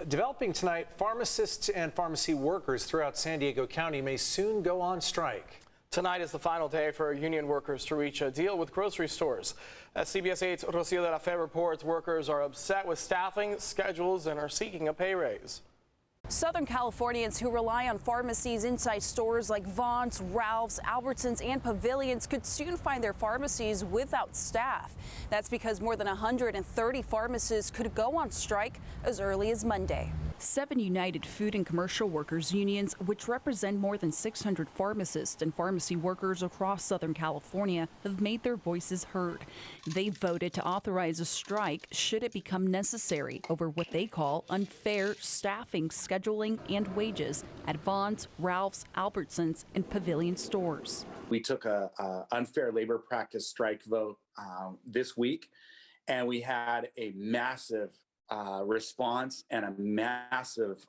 Developing tonight, pharmacists and pharmacy workers throughout San Diego County may soon go on strike. Tonight is the final day for union workers to reach a deal with grocery stores. As CBS 8's Rocio de la Fe reports, workers are upset with staffing, schedules, and are seeking a pay raise. Southern Californians who rely on pharmacies inside stores like Vons, Ralph's, Albertsons, and Pavilions could soon find their pharmacies without staff. That's because more than 130 pharmacists could go on strike as early as Monday. 7 United Food and Commercial Workers unions, which represent more than 600 pharmacists and pharmacy workers across Southern California, have made their voices heard. They voted to authorize a strike should it become necessary over what they call unfair staffing, scheduling, and wages at Vons, Ralph's, Albertsons, and Pavilion stores. We took a unfair labor practice strike vote this week, and we had a massive response and a massive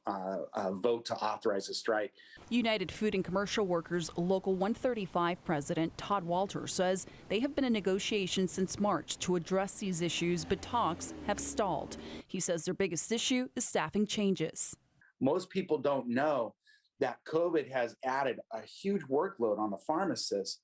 vote to authorize a strike. United Food and Commercial Workers Local 135 President Todd Walter says they have been in negotiations since March to address these issues, but talks have stalled. He says their biggest issue is staffing changes. Most people don't know that COVID has added a huge workload on the pharmacists,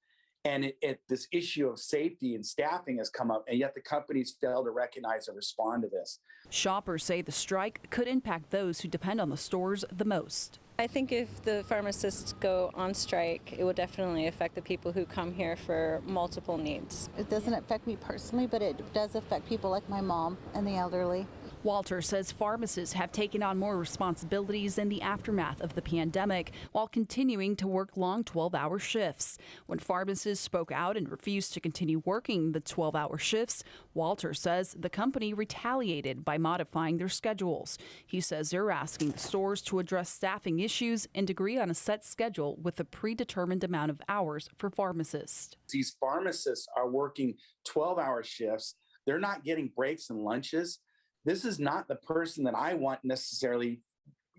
and this issue of safety and staffing has come up, and yet the companies fail to recognize and respond to this. Shoppers say the strike could impact those who depend on the stores the most. I think if the pharmacists go on strike, it will definitely affect the people who come here for multiple needs. It doesn't affect me personally, but it does affect people like my mom and the elderly. Walter says pharmacists have taken on more responsibilities in the aftermath of the pandemic while continuing to work long 12-hour shifts. When pharmacists spoke out and refused to continue working the 12-hour shifts, Walter says the company retaliated by modifying their schedules. He says they're asking the stores to address staffing issues and agree on a set schedule with a predetermined amount of hours for pharmacists. These pharmacists are working 12-hour shifts. They're not getting breaks and lunches. This is not the person that I want necessarily,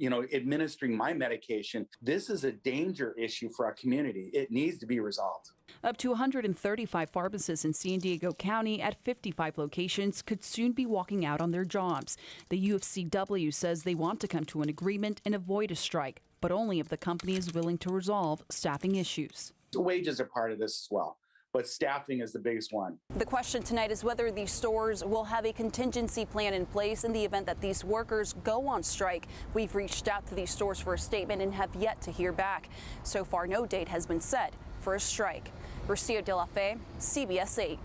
administering my medication. This is a danger issue for our community. It needs to be resolved. Up to 135 pharmacists in San Diego County at 55 locations could soon be walking out on their jobs. The UFCW says they want to come to an agreement and avoid a strike, but only if the company is willing to resolve staffing issues. The wages are part of this as well, but staffing is the biggest one. The question tonight is whether these stores will have a contingency plan in place in the event that these workers go on strike. We've reached out to these stores for a statement and have yet to hear back. So far, no date has been set for a strike. Rocio de la Fe, CBS 8.